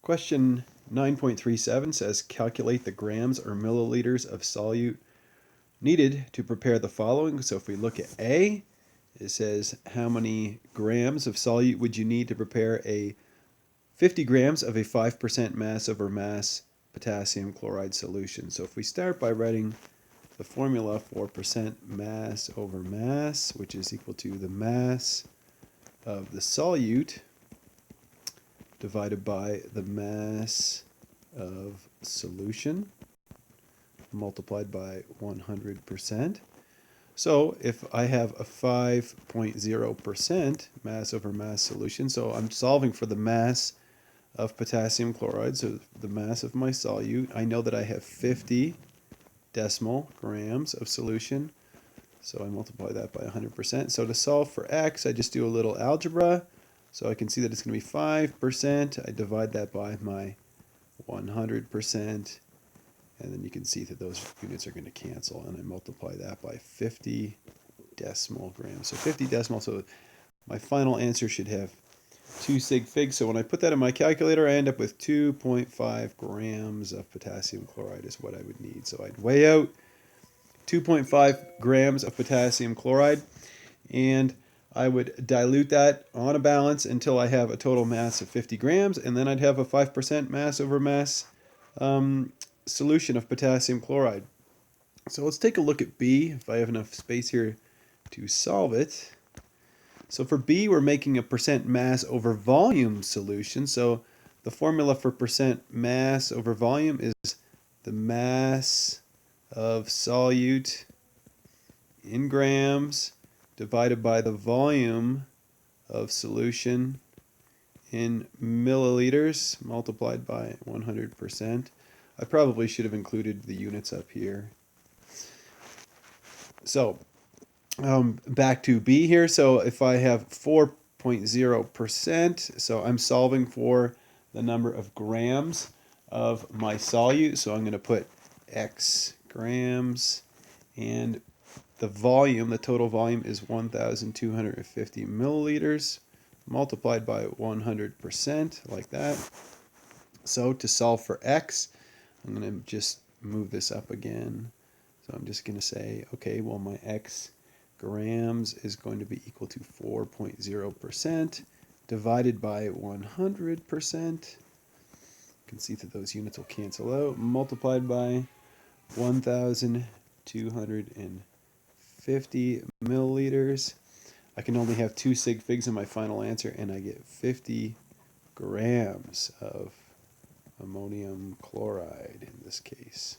Question 9.37 says calculate the grams or milliliters of solute needed to prepare the following. So if we look at A, it says how many grams of solute would you need to prepare a 50 grams of a 5% mass over mass potassium chloride solution. So if we start by writing the formula for percent mass over mass, which is equal to the mass of the solute divided by the mass of solution multiplied by 100%. So if I have a 5.0% mass over mass solution, so I'm solving for the mass of potassium chloride, so the mass of my solute, I know that I have 50 decimal grams of solution, so I multiply that by 100%. So to solve for x, I just do a little algebra. So I can see that it's going to be 5%. I divide that by my 100%. And then you can see that those units are going to cancel. And I multiply that by 50 decimal grams. So 50 decimal. So my final answer should have 2 sig figs. So when I put that in my calculator, I end up with 2.5 grams of potassium chloride is what I would need. So I'd weigh out 2.5 grams of potassium chloride, and I would dilute that on a balance until I have a total mass of 50 grams, and then I'd have a 5% mass over mass solution of potassium chloride. So let's take a look at B, if I have enough space here to solve it. So for B, we're making a percent mass over volume solution. So the formula for percent mass over volume is the mass of solute in grams divided by the volume of solution in milliliters multiplied by 100%. I probably should have included the units up here. So back to B here. So if I have 4.0%, so I'm solving for the number of grams of my solute. So I'm going to put X grams, and the volume, the total volume is 1,250 milliliters multiplied by 100%, like that. So to solve for X, I'm going to just move this up again. So I'm just going to say, okay, well, my X grams is going to be equal to 4.0% divided by 100%. You can see that those units will cancel out, multiplied by 1,250 milliliters. I can only have 2 sig figs in my final answer, and I get 50 grams of ammonium chloride in this case.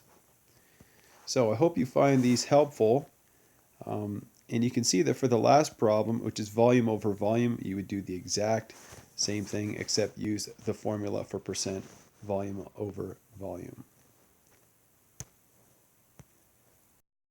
So I hope you find these helpful. And you can see that for the last problem, which is volume over volume, you would do the exact same thing except use the formula for percent volume over volume.